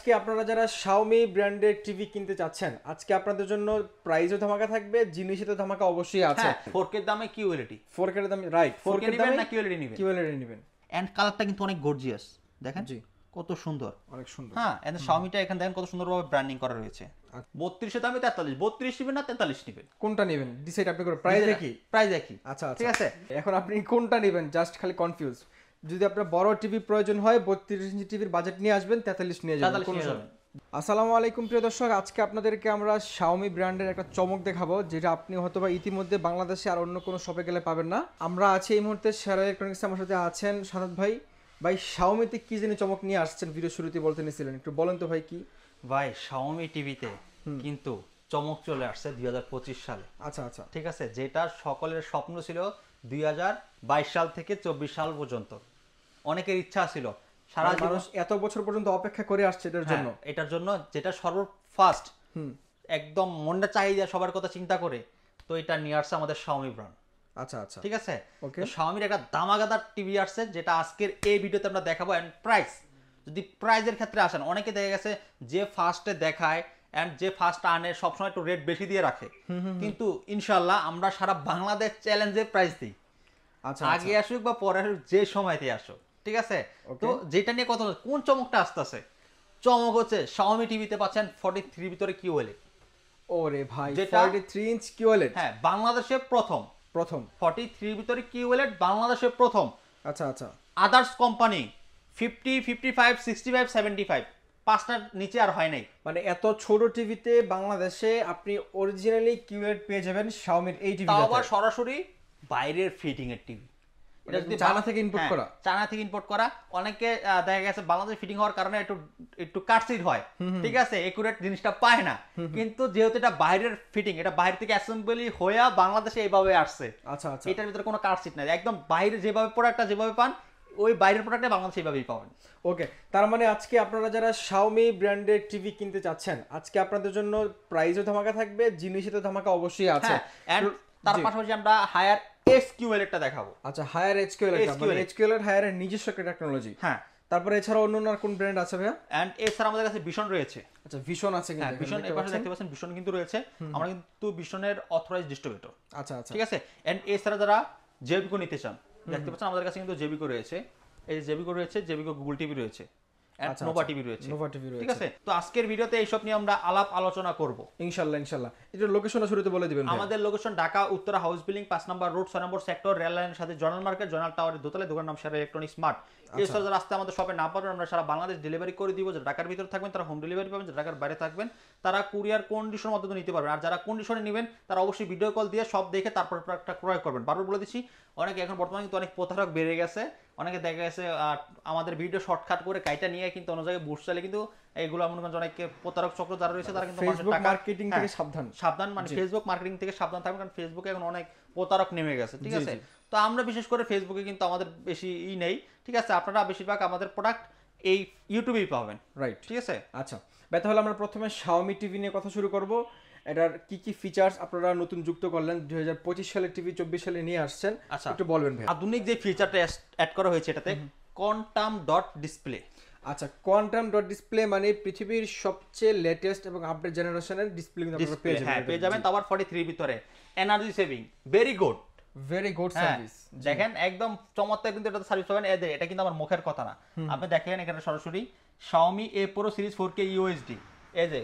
আজকে আপনারা যারা Xiaomi ব্র্যান্ডের টিভি কিনতে চাচ্ছেন, আজকে আপনাদের জন্য প্রাইসও ধামাকা থাকবে, জিনিসের তো ধামাকা অবশ্যই আছে। 4K এর দামে QLED 4K এর দামে রাইট, 4K নেবেন না QLED নেবেন? QLED নেবেন। এন্ড কালারটা কিন্তু অনেক গর্জিয়াস, দেখেন জি কত সুন্দর, অনেক সুন্দর। হ্যাঁ এন্ড Xiaomi-টা এখানে দেখেন কত সুন্দরভাবে ব্র্যান্ডিং করা রয়েছে। 32 এর দামে 43, 32 নেবেন না 43 নেবেন? কোনটা নেবেন ডিসাইড আপনি করুন, প্রাইস একই? প্রাইস একই। আচ্ছা ঠিক আছে, এখন আপনি কোনটা নেবেন জাস্ট খালি কনফিউজ। যদি আপনার বড় টিভি প্রয়োজন হয় 32 ইঞ্চি টিভির বাজেট নিয়ে আসবেন, 43 নিয়ে যাবেন। আসসালামু আলাইকুম প্রিয় দর্শক, আজকে আপনাদেরকে আমরা Xiaomi ব্র্যান্ডের একটা চমক দেখাবো, যেটা আপনি হয়তোবা ইতিমধ্যে বাংলাদেশে আর অন্য কোনো শপে গেলে পাবেন না। আমরা আছি এই মুহূর্তে সেরা ইলেকট্রনিক্স, আমার সাথে আছেন সাদাত ভাই। ভাই Xiaomi-তে কি জানি চমক নিয়ে আসছেন, ভিডিও শুরুতে বলতে নিছিলেন, একটু বলেন তো ভাই কি? ভাই Xiaomi টিভিতে কিন্তু চমক চলে আসছে 2025 সালে। আচ্ছা ঠিক আছে, যেটা সকলের স্বপ্ন ছিল 2022 সাল থেকে 24 সাল পর্যন্ত। অনেকের ইচ্ছা ছিল, সারা মানুষ এত বছর পর্যন্ত অপেক্ষা করে আসছে এটার জন্য যেটা সর্বফার্স্ট একদম মনটা চাহিদা সবার কথা চিন্তা করে, তো এটা নিয়ে আসছে আমাদের Xiaomi ব্র্যান্ড। আচ্ছা ঠিক আছে, ওকে। Xiaomi-র একটা দামাগাদার টিভি আসছে, যেটা আজকের এই ভিডিওতে আমরা দেখাবো। এন্ড প্রাইস, যদি প্রাইজের ক্ষেত্রে আসেন, অনেকে দেখা গেছে যে ফার্স্টে দেখায় এন্ড যে ফার্স্ট আনে সবসময় একটু রেট বেশি দিয়ে রাখে, কিন্তু ইনশাল্লাহ আমরা সারা বাংলাদেশ চ্যালেঞ্জে প্রাইস দিই। আগে আসুক বা পরে আসুক, যে সময়তে আসুক, ঠিক আছে। তো যেটা নিয়ে কথা, কোন চমকটা আসতেছে, চমক হচ্ছে Xiaomi টিভিতে পাচ্ছেন 43 ভিতরে QLED। ওরে ভাই 43 ইঞ্চ QLED, হ্যাঁ বাংলাদেশে প্রথম 43 ভিতরে QLED বাংলাদেশে প্রথম। আচ্ছা আদার্স কোম্পানি 50, 55, 65, 75 পাঁচটার নিচে আর হয় নাই। মানে এত ছোট টিভিতে বাংলাদেশে আপনি অরিজিনালি QLED পেয়ে যাবেন Xiaomi-র এই টিভিতে। তাও আবার সরাসরি বাইরের ফিটিং এর টিভি, এটা যদি চায়না থেকে ইম্পোর্ট করা। চায়না থেকে ইম্পোর্ট করা। অনেকে দেখা গেছে বাংলাদেশে ফিটিং হওয়ার কারণে একটু কাটছিট হয়, ঠিক আছে, একুরেট জিনিসটা পায় না। কিন্তু যেহেতু এটা বাইরের ফিটিং, এটা বাইরে থেকে অ্যাসেম্বলি হয়ে বাংলাদেশে এইভাবে আসছে। আচ্ছা এটার ভিতরে কোনো কাটছিট নাই, একদম বাইরে যেভাবে প্রোডাক্টটা যেভাবে পান, ওই বাইরের প্রোডাক্টে বাংলাদেশে এইভাবেই পাবেন। ওকে, তার মানে আজকে আপনারা যারা Xiaomi ব্র্যান্ডের টিভি কিনতে চাচ্ছেন, আজকে আপনাদের জন্য প্রাইসও ধামাকা থাকবে, জিনিসের তো ধামাকা অবশ্যই আছে। এন্ড তার পাশাপাশি আমরা হায়ার QLED-টা দেখাবো। আচ্ছা, হায়ার QLED, মানে QLED হায়ারের নিজস্ব একটা টেকনোলজি। হ্যাঁ, তারপরে এছাড়া অন্য কোন ব্র্যান্ড আছে ভাইয়া? এন্ড এছাড়া আমাদের কাছে ভিশন রয়েছে। আচ্ছা, ভিশন আছে কিন্তু, ভিশন এই পাশে দেখতে পাচ্ছেন, ভিশন কিন্তু রয়েছে। আমরা কিন্তু ভিশনের অথরাইজড ডিস্ট্রিবিউটর। আচ্ছা ঠিক আছে। এন্ড এছাড়া যারা জেবিকো নিতে চান, দেখতে পাচ্ছেন আমাদের কাছে কিন্তু জেবিকো রয়েছে। এই যে জেবিকো রয়েছে, জেবিকো গুগল টিভি রয়েছে, নোভা টিভি রয়েছে। ঠিক আছে, তো আজকের ভিডিওতে এইসব নিয়ে আমরা আলাপ আলোচনা করব ইনশাআল্লাহ। এটা লোকেশনটা শুরুতে বলে দিবেন। আমাদের location Dhaka Uttara house building 5 নম্বর রোড 6 নম্বর সেক্টর, রেল লাইনের সাথে জর্নাল মার্কেট, জর্নাল টাওয়ারের দোতলায়, দোকানের নাম সেরা ইলেকট্রনিক্স মার্ট। এছাড়া যারা আসতে আমাদের শপে না পারবেন, আমরা সারা বাংলাদেশ ডেলিভারি করে দিব। যারা ঢাকার ভিতরে থাকবেন তারা হোম ডেলিভারি পাবেন, যারা ঢাকার বাইরে থাকবেন তারা কুরিয়ার কন্ডিশনের মাধ্যমে নিতে পারবেন। আর যারা কন্ডিশনে নেবেন তারা অবশ্যই ভিডিও কল দিয়ে সব দেখে তারপর প্রোডাক্টটা ক্রয় করবেন। বারবার বলে দিচ্ছি, অনেকে এখন বর্তমানে কিন্তু অনেক প্রতারক বেড়ে গেছে। অনেকে দেখা গেছে আমাদের ভিডিও শর্টকাট করে কাইটা নিয়ে কিন্তু অন্য জায়গায় বুঝ চালে, কিন্তু এগুলো মনে করেন অনেকে প্রতারক চক্র যারা রয়েছে তারা কিন্তু ফেসবুক মার্কেটিং থেকে সাবধান, মানে ফেসবুক মার্কেটিং থেকে সাবধান থাকবেন, কারণ ফেসবুকে এখন অনেক প্রতারক নেমে গেছে। ঠিক আছে, তো আমরা বিশেষ করে ফেসবুকে কিন্তু আমাদের বেশি নেই। ঠিক আছে, আপনারা বেশিরভাগ আমাদের প্রোডাক্ট এই ইউটিউবেই পাবেন। রাইট, ঠিক আছে। আচ্ছা, তাহলে আমরা প্রথমে Xiaomi টিভি নিয়ে কথা শুরু করব। এটার কি ফিচার্স আপনারা নতুন যুক্ত করলেন 2025 সালে টিভি 24 সালে নিয়ে আসছেন, একটু বলবেন ভাই। আধুনিক যে ফিচারটা অ্যাড করা হয়েছে এটাতে কোয়ান্টাম ডট ডিসপ্লে। আচ্ছা, কোয়ান্টাম ডট ডিসপ্লে মানে পৃথিবীর সবচেয়ে লেটেস্ট এবং আপডেট জেনারেশনের ডিসপ্লে কিন্তু আপনারা পেয়ে যাবেন। তারপর 43 ভিতরে energy saving, very good service. দেখেন একদম চমৎকার কিন্তু এটা সার্ভিস পাবেন। এটা কিন্তু আমার মুখের কথা না, আপনি দেখেন এখানে সরাসরি Xiaomi A Pro series 4K UHD, এই যে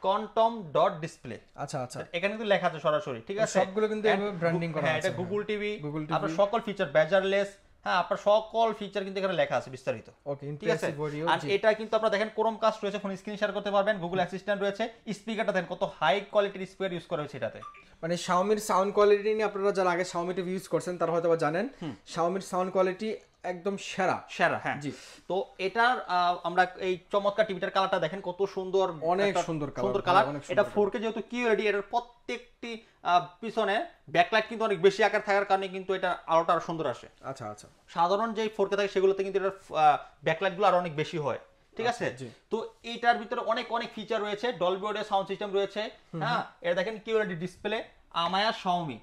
কোয়ান্টাম ডট ডিসপ্লে। আচ্ছা এখানে কিন্তু লেখা আছে সরাসরি, ঠিক আছে, সবগুলো কিন্তু এভাবে ব্র্যান্ডিং করা আছে। এটা গুগল টিভি, আপনার সকল ফিচার বেজারলেস, আপনার সকল ফিচার কিন্তু এখানে লেখা আছে বিস্তারিত। ওকে, ঠিক আছে। আর এটা কিন্তু আপনারা দেখেন ক্রোমকাস্ট রয়েছে, ফোন স্ক্রিন শেয়ার করতে পারবেন, গুগল অ্যাসিস্ট্যান্ট রয়েছে, স্পিকারটা দেখেন কত হাই কোয়ালিটির স্পিকার ইউজ করা হয়েছে এটাতে। মানে Xiaomi-র সাউন্ড কোয়ালিটি নিয়ে আপনারা যারা আগে Xiaomi টিভি ইউজ করছেন তারা হয়তো জানেন Xiaomi-র সাউন্ড কোয়ালিটি একদম সেরা। হ্যাঁ জি। তো এটার আমরা এই চমৎকার টিভিটার কালারটা দেখেন কত সুন্দর, অনেক সুন্দর কালার। এটা 4K যেহেতু QLED, এর প্রত্যেকটি পিছনে ব্যাকলাইট কিন্তু অনেক বেশি আকার থাকার কারণে কিন্তু এটা আলোটা আরো সুন্দর আসে। আচ্ছা সাধারণ যে 4K থাকে সেগুলোতে কিন্তু এটার ব্যাকলাইট গুলো আরো অনেক বেশি হয়। ঠিক আছে, তো এটার ভিতরে অনেক ফিচার রয়েছে, ডলবি অডিও সাউন্ড সিস্টেম রয়েছে। এটা দেখেন QLED ডিসপ্লে, আমায়া Xiaomi।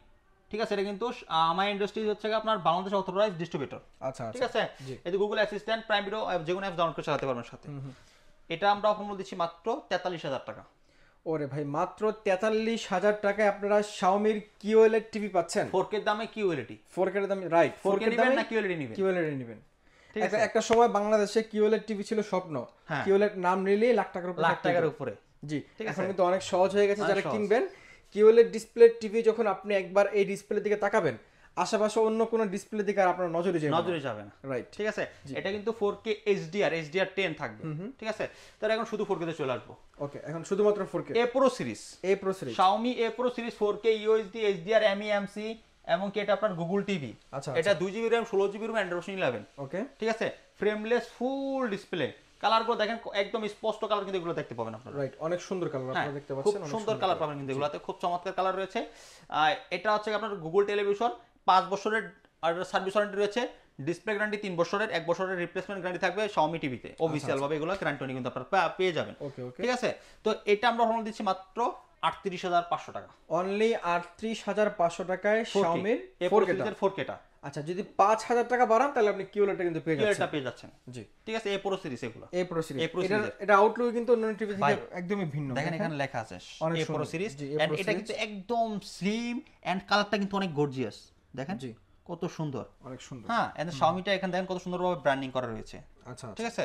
ঠিক আছে, এটা কিন্তু আমায়া ইন্ডাস্ট্রিজ হচ্ছে আপনার বাংলাদেশ অথরাইজড ডিস্ট্রিবিউটর। ঠিক আছে, এই যে গুগল অ্যাসিস্ট্যান্ট, প্রাইম ভিডিও, যে কোনো অ্যাপ ডাউনলোড করে চালাতে পারবেন সাথে। এটা আমরা অফার মূল্য দিচ্ছি মাত্র 43,000 টাকা। ওরে ভাই, মাত্র 43,000 টাকায় আপনারা শাওমির কিওএলইডি টিভি পাচ্ছেন। 4K এর দামে কিউএলইডি, 4K এর দামে, রাইট, 4K 4K এর নেবেন দামে না কিউএলইডি নেবেন? কিওএলইডি নেবেন। ঠিক আছে, একটা সময় বাংলাদেশে কিওএলইডি টিভি ছিল স্বপ্ন, হ্যাঁ। কিওএলইডি নাম নিলেই লাখ টাকার উপরে লাখ থাকতো। টাকার উপরে। জি, ঠিক এখন আছে, কিন্তু অনেক সহজ হয়ে গেছে। অনেক যারা সহজ। কিনবেন কিওএলইডি ডিসপ্লে টিভি, যখন আপনি একবার এই ডিসপ্লে দিকে তাকাবেন, আশেপাশে অন্য কোনো ডিসপ্লে দিকে আর আপনার নজরে যাবে না। রাইট, ঠিক আছে, এটা কিন্তু 4K HDR 10 থাকবে। ঠিক আছে, তাহলে এখন শুধু 4K তে চলে আসবো। ওকে, এখন শুধুমাত্র 4K A Pro series, Xiaomi A Pro series 4K UHD HDR MEMC এবং কি এটা আপনার গুগল টিভি। আচ্ছা, এটা 2GB RAM 16GB RAM Android version 11। ওকে, ঠিক আছে, ফ্রেমলেস ফুল ডিসপ্লে, কালারগুলো দেখেন একদম স্পষ্ট কালার, কিন্তু এগুলো দেখতে পাবেন আপনারা। রাইট, অনেক সুন্দর কালার আপনারা দেখতে খুব পাচ্ছেন, সুন্দর কালার পাবেন কিন্তু এগুলাতে, খুব চমৎকার কালার রয়েছে। এটা হচ্ছে আপনার গুগল টেলিভিশন, 5 বছরের আর সার্ভিস ওয়ারেন্টি রয়েছে, ডিসপ্লে গ্যারান্টি 3 বছরের, 1 বছরের রিপ্লেসমেন্ট গ্যারান্টি থাকবে Xiaomi টিভিতে অফিশিয়াল ভাবে, এগুলো গ্যারান্টি কিন্তু আপনারা পেয়ে যাবেন। ওকে ওকে, ঠিক আছে, তো এটা আমরা অফার দিচ্ছি মাত্র 38,500 টাকা, অনলি 38,500 টাকায় Xiaomi 4K টা। আচ্ছা, যদি 5,000 টাকা বাড়ান তাহলে আপনি কিওএলইডি কিন্তু পেয়ে যাচ্ছেন। জি, ঠিক আছে, A Pro সিরিজ এগুলো, A Pro series, A Pro series এটা আউটলুক কিন্তু অন্য টিভি থেকে একদমই ভিন্ন। দেখেন এখানে লেখা আছে অনেক A Pro সুন্দর। সিরিজ, জি, A এন্ড Pro এটা সিরিজ। কিন্তু একদম স্লিম এন্ড কালারটা কিন্তু অনেক গর্জিয়াস, দেখেন জি, কত সুন্দর, অনেক সুন্দর। হ্যাঁ, এন্ড Xiaomi-টা এখানে দেখেন কত সুন্দরভাবে ব্র্যান্ডিং করা রয়েছে। আচ্ছা, ঠিক আছে,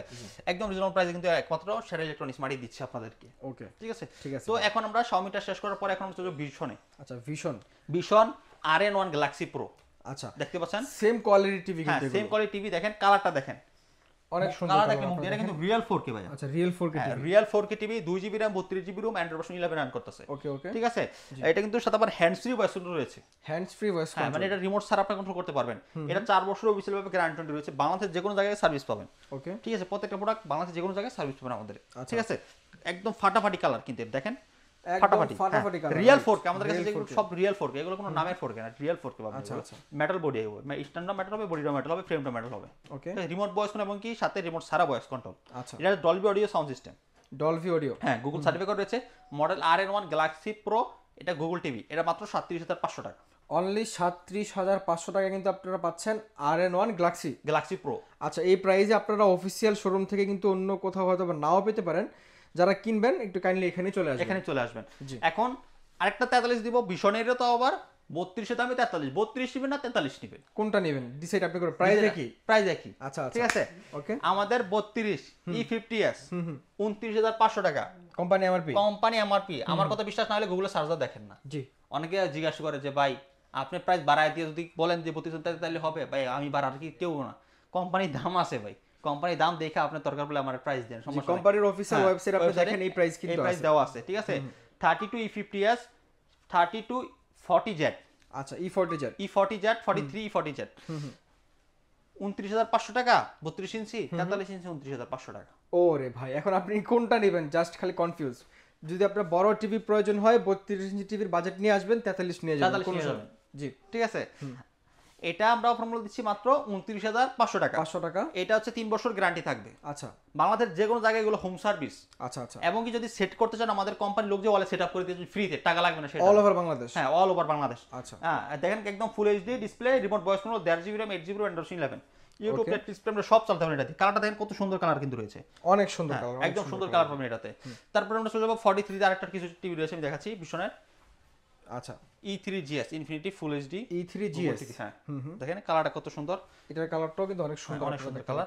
একদম রিজনেবল প্রাইসে কিন্তু একমাত্র সেরা ইলেকট্রনিক্স মার্টই দিচ্ছে আপনাদেরকে। ওকে, ঠিক আছে, ঠিক আছে। তো এখন আমরা Xiaomi-টা শেষ করার পর এখন হচ্ছে ভিশনে। আচ্ছা, ভিশন RN1 Galaxy Pro, আচ্ছা, দেখতে পাচ্ছেন সেম কোয়ালিটি টিভি হ্যাঁ, কিন্তু সেম কোয়ালিটি টিভি, দেখেন কালারটা দেখেন অনেক সুন্দর কালার, কালার দেখেন মুখ দিয়ে, এটা কিন্তু রিয়েল 4K ভাই। আচ্ছা, real 4K TV, real 4K TV, 2GB RAM 32GB ROM Android version 11 run করতেছে। ওকে ওকে, ঠিক আছে, এটা কিন্তু সাথে আবার হ্যান্ডস ফ্রি ভয়েস কন্ট্রোল রয়েছে। হ্যান্ডস ফ্রি ভয়েস হ্যাঁ, মানে এটা রিমোট ছাড়া আপনি কন্ট্রোল করতে পারবেন। এটা 4 বছর অফিসিয়াল ভাবে গ্যারান্টি রয়েছে, বাংলাদেশের যে কোনো জায়গায় সার্ভিস পাবেন। ওকে, ঠিক আছে, প্রত্যেকটা প্রোডাক্ট বাংলাদেশের যে কোনো জায়গায় সার্ভিস পাবেন আমাদের। ঠিক আছে, একদম ফাটাফাটি কালার কিন্তু দেখেন, ফাটাফাটি কালার, রিয়েল 4K। আমাদের কাছে যেগুলো সব রিয়েল 4K, এগুলো কোনো নামের 4K না, রিয়েল 4K পাবেন। আচ্ছা, মেটাল বডি হবে, স্ট্যান্ডার্ড মেটাল হবে, বডিটা মেটাল হবে, ফ্রেমটা মেটাল হবে। ওকে, রিমোট ভয়েস কন্ট্রোল এবং কি সাথে রিমোট ছাড়া ভয়েস কন্ট্রোল। আচ্ছা, এটা Dolby audio sound system, Dolby audio, হ্যাঁ, গুগল সার্টিফিকেট রয়েছে। মডেল RN1 Galaxy Pro, এটা গুগল টিভি, এটা মাত্র 37,500 টাকা, অনলি 37,500 টাকা কিন্তু আপনারা পাচ্ছেন RN1 Galaxy Pro। আচ্ছা, এই প্রাইসে আপনারা অফিসিয়াল শোরুম থেকে কিন্তু অন্য কোথাও হয়তো বা নাও পেতে পারেন। যারা কিনবেন একটু কাইন্ডলি এখানে চলে আসবেন। এখন আরেকটা 43 দিব ভিশনেরও, তো আবার 32 দামে 43, 32 নেবেন না 43 নেবেন, কোনটা নেবেন ডিসাইড আপনি করুন, প্রাইস একই। আচ্ছা, ঠিক আছে, ওকে, আমাদের 32 E50s 29,500 টাকা কোম্পানি এমআরপি। আমার কথা বিশ্বাস না হলে গুগলে সার্চ দেখেন না। জি, অনেকে জিজ্ঞাসা করে যে ভাই আপনি প্রাইস বাড়ায় দিয়ে যদি বলেন যে 32 তাহলে হবে, ভাই আমি বাড়ার কি কেউ না, কোম্পানির দাম আছে ভাই, কোম্পানির দাম দেখে আপনি দরকার পড়লে আমার প্রাইস দেন, সমস্যা নেই। কোম্পানির অফিসিয়াল ওয়েবসাইট আপনি দেখেন, এই প্রাইস কিন্তু দেওয়া আছে। ঠিক আছে, 32 E50s, 32 40Z, আচ্ছা, E40Z, 43 E40Z 29,500 টাকা, 32 ইঞ্চি 43 ইঞ্চি 29,500 টাকা। ওরে ভাই, এখন আপনি কোনটা নেবেন জাস্ট খালি কনফিউজ। যদি আপনার বড় টিভি প্রয়োজন হয়, 32 ইঞ্চি টিভির বাজেট নিয়ে আসবেন, 43 নিয়ে যাবেন। জি, ঠিক আছে, এটা আমরা অফার মূল্য দিচ্ছি মাত্র 29,500 টাকা। 500 টাকা, এটা হচ্ছে 3 বছর গ্যারান্টি থাকবে। আচ্ছা, বাংলাদেশের যে কোনো জায়গায় এগুলো হোম সার্ভিস। আচ্ছা আচ্ছা, এবং কি যদি সেট করতে চান আমাদের কোম্পানির লোক যে ওয়ালে সেটআপ করে দিতে ফ্রিতে, টাকা লাগবে না, সেটা অল ওভার বাংলাদেশ। হ্যাঁ, অল ওভার বাংলাদেশ। আচ্ছা, হ্যাঁ, দেখেন একদম full HD display, remote voice control, 1.5GB RAM 8GB RAM Android 11, YouTube display আমরা সব চালাতে পারেন এটাতে। কালারটা দেখেন কত সুন্দর কালার কিন্তু রয়েছে, অনেক সুন্দর কালার, একদম সুন্দর কালার পাবেন এটাতে। তারপরে আমরা চলে যাবো 43 এর আরেকটা কিছু টিভি রয়েছে, আমি দেখাচ্ছি ভিশনের। আচ্ছা, E3GS infinity full HD E3GS, হ্যাঁ, দেখেন কালারটা কত সুন্দর, এটার কালারটাও কিন্তু অনেক সুন্দর, অনেক সুন্দর কালার।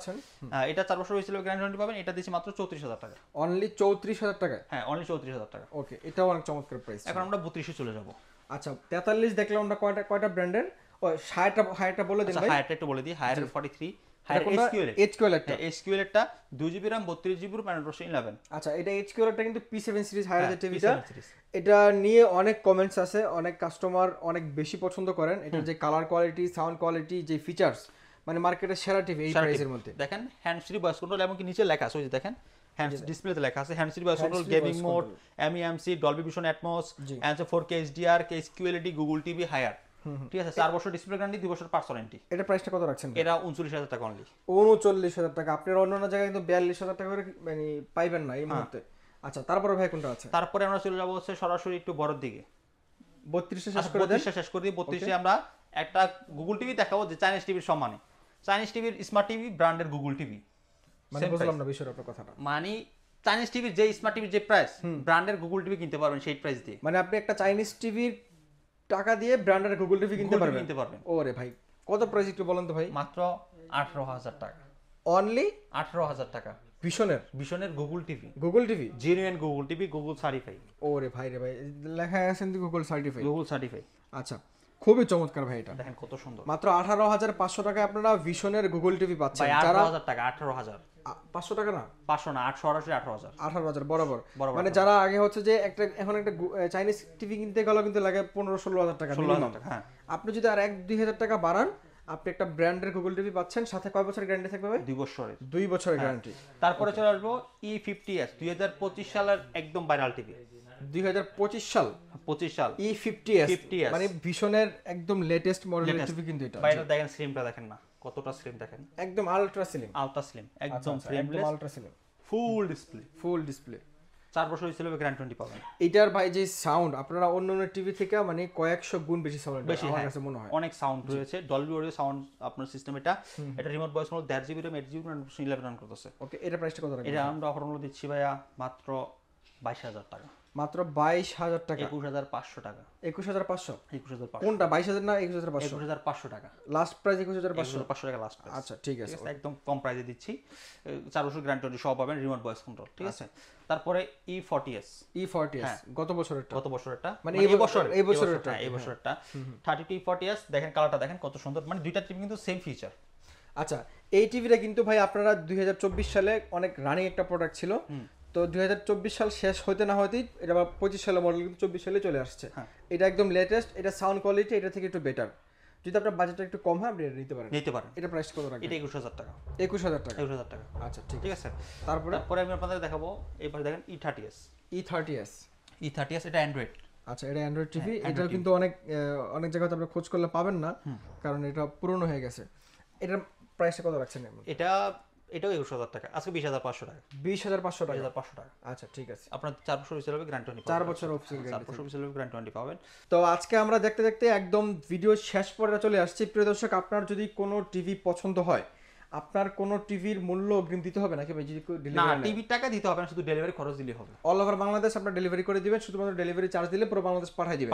এটা 4 বছর হয়েছিল গ্যারান্টি পাবেন, এটা দিচ্ছি মাত্র 34,000 টাকা, অনলি 34,000 টাকা। হ্যাঁ, অনলি 34,000 টাকা। ওকে, এটাও অনেক চমৎকার প্রাইস। এখন আমরা 32 চলে যাব। আচ্ছা, 43 দেখলাম আমরা, কয়টা ব্র্যান্ডের, ও 60টা বলে দিন ভাই। হায়ারটা একটু বলে দিই, হায়ার 43, হায়ার HQL একটা 2GB RAM 32GB RAM Android version 11। আচ্ছা, এটা HQL টা কিন্তু P7 সিরিজ হায়ার টিভিটা, এটা নিয়ে অনেক কমেন্টস আছে, অনেক কাস্টমার অনেক বেশি পছন্দ করেন। এটার যে কালার কোয়ালিটি, সাউন্ড কোয়ালিটি, যে ফিচার্স, মানে মার্কেটের সেরা টিভি এই প্রাইসের মধ্যে। দেখেন হ্যান্ড ফ্রি ভয়েস কন্ট্রোল, এবং কি নিচে লেখা আছে, ওই যে দেখেন হ্যান্ড ডিসপ্লেতে লেখা আছে hand free voice control, gaming mode, MEMC, Dolby vision atmos, and 4K HDR, QLED, Google TV Haier. ঠিক আছে, 4 বছর ডিসপ্লে গ্যারান্টি, 2 বছর পার্টস ওয়ারেন্টি। এটা প্রাইসটা কত রাখছেন? এটা 39,000 টাকা অনলি। 39,000 টাকা। আপনার অন্যান্য জায়গায় কিন্তু 42,000 টাকা করে মানে পাইবেন না এই মুহূর্তে। আচ্ছা, তারপরে ভাই কোনটা আছে? তারপরে আমরা চলে যাব হচ্ছে সরাসরি একটু বড়র দিকে, 32 শেষ করে দেন। 32 শেষ করে দিই। 32 আমরা একটা গুগল টিভি দেখাবো, যে চাইনিজ টিভির সম্মানে, চাইনিজ টিভির স্মার্ট টিভি ব্র্যান্ডের গুগল টিভি। মানে বুঝলাম না বিষয়টা আপনার কথাটা। মানে চাইনিজ টিভির যে স্মার্ট টিভির যে প্রাইস ব্র্যান্ডের গুগল টিভি কিনতে পারবেন সেই প্রাইস দিয়ে। মানে আপনি একটা চাইনিজ টিভির টাকা দিয়ে ব্র্যান্ডের গুগল টিভি কিনতে পারবেন। ওরে ভাই কত প্রাইস একটু বলেন তো ভাই? মাত্র 18,000 টাকা। অনলি 18,000 টাকা। ভিশনের Google TV, genuine Google TV, Google certify. ওরে ভাই রে ভাই, লেখা আছে কিন্তু গুগল সার্টিফাই। আচ্ছা, খুবই চমৎকার ভাই, এটা দেখেন কত সুন্দর। মাত্র 18,500 টাকায় আপনারা ভিশনের গুগল টিভি পাচ্ছেন। 18,000 টাকা, 18,000 500 টাকা না, 500 না, 800 18,000 18,000 বরাবর। মানে যারা আগে হচ্ছে যে এখন একটা চাইনিজ টিভি কিনতে গেলেও কিন্তু লাগে 15-16,000 টাকা মিনিমাম। হ্যাঁ, আপনি যদি আর 1-2,000 টাকা বাড়ান, আপনি একটা ব্র্যান্ডের গুগল টিভি পাচ্ছেন, সাথে কয় বছরের গ্যারান্টি থাকবে ভাই? 2 বছরের গ্যারান্টি। তারপরে চলে আসবো E50s, 2025 সালের একদম ভাইরাল টিভি। 2025 সাল E50s, মানে ভিশনের একদম লেটেস্ট মডেলের টিভি কিন্তু এটা। বাইরে দেখেন, স্লিমটা দেখেন না, কতটা স্লিম দেখেন, একদম আলট্রা স্লিম, একদম একদম আলট্রা স্লিম, ফুল ডিসপ্লে। 4 বছর ছিল গ্যারান্টি পাবেন। এটার ভাই যে সাউন্ড, আপনারা অন্য টিভি থেকে মানে কয়েকশো গুণ বেশি সাউন্ড আমার কাছে মনে হয়। অনেক সাউন্ড রয়েছে, ডলবি অডিও সাউন্ড আপনার সিস্টেম। এটা remote voice mode 1.5 GB RAM, 8 GB RAM, 11 run করতেছে। ওকে, এটা প্রাইসটা কত রাখবেন? এটা আমরা অফার মূল্য দিচ্ছি ভাইয়া মাত্র 22,000 টাকা। মাত্র 22,000 টাকা। 21,500 টাকা। 21,500? 21,500 কোনটা? 22,000 না 21,500? 21,500 টাকা লাস্ট প্রাইস। 21,500 টাকা লাস্ট প্রাইস। আচ্ছা, ঠিক আছে, একদম কম প্রাইসে দিচ্ছি। 4 বছর গ্যারান্টি সহ পাবেন, রিমোট ভয়েস কন্ট্রোল, ঠিক আছে। তারপরে E40s, গত বছরেরটা, মানে এই বছরেরটা 32 E40s। দেখেন কালারটা দেখেন কত সুন্দর, মানে দুইটা টিভি কিন্তু সেম ফিচার। আচ্ছা, এই টিভিটা কিন্তু ভাই আপনারা 2024 সালে অনেক রানিং একটা প্রোডাক্ট ছিল, তো 2024 সাল শেষ হতে না হতেই এটা 25 সালের মডেল কিন্তু 24 সালে চলে আসছে। এটা একদম লেটেস্ট, এটা সাউন্ড কোয়ালিটি এটা থেকে একটু বেটার। যদি আপনার বাজেটটা একটু কম হয়, আপনি এটা নিতে পারেন। এটা প্রাইস কত রাখবেন? এটা 21,000 টাকা। 21,000 টাকা। 21,000 টাকা। আচ্ছা, ঠিক আছে। তারপরে আমি আপনাদের দেখাবো, এবারে দেখেন E30s, এটা অ্যান্ড্রয়েড। আচ্ছা, এটা অ্যান্ড্রয়েড টিভি। এটা কিন্তু অনেক জায়গাতে আপনি খোঁজ করলে পাবেন না, কারণ এটা পুরনো হয়ে গেছে। এটার প্রাইসটা কত রাখছেন? এটাও 21,000 টাকা, আজকে 20,500 টাকা। 20,500 টাকা। 20,500 টাকা। আচ্ছা, ঠিক আছে। আপনার 4 বছর হিসেবে গ্যারান্টি 4 বছর অফিসিয়াল গ্যারান্টি পাবেন। তো আজকে আমরা দেখতে দেখতে একদম ভিডিও শেষ পর্যায়ে চলে আসছি। প্রিয় দর্শক, আপনার যদি কোনো টিভি পছন্দ হয়, আপনার কোনো টিভির মূল্য অগ্রিম দিতে হবে নাকি ভাই? যদি টিভির টাকা দিতে হবে না, শুধু ডেলিভারি খরচ দিলে হবে। অল ওভার বাংলাদেশ আপনারা ডেলিভারি করে দিবেন, শুধুমাত্র ডেলিভারি চার্জ দিলে পুরো বাংলাদেশ পাঠিয়ে দিব।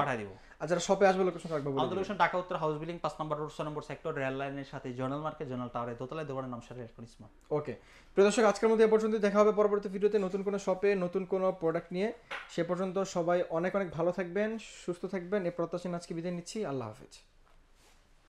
আর যারা শপে আসবে, লোকেশন রাখবো। আমাদের লোকেশন ঢাকা উত্তর হাউস বিল্ডিং 5 নম্বর রোড 6 নম্বর সেক্টর, রেল লাইনের সাথে জর্নাল মার্কেট, জর্নাল টাওয়ারের দোতলায়, দোকানের নাম শাহরি ইলেকট্রনিক্স স্মার্ট। ওকে, প্রিয় দর্শক, আজকের মতো এ পর্যন্ত। দেখা হবে পরবর্তী ভিডিওতে নতুন কোনো শপে নতুন কোনো প্রোডাক্ট নিয়ে। সে পর্যন্ত সবাই অনেক ভালো থাকবেন, সুস্থ থাকবেন, এই প্রত্যাশা আজকে বিদায় নিচ্ছি। আল্লাহ হাফেজ।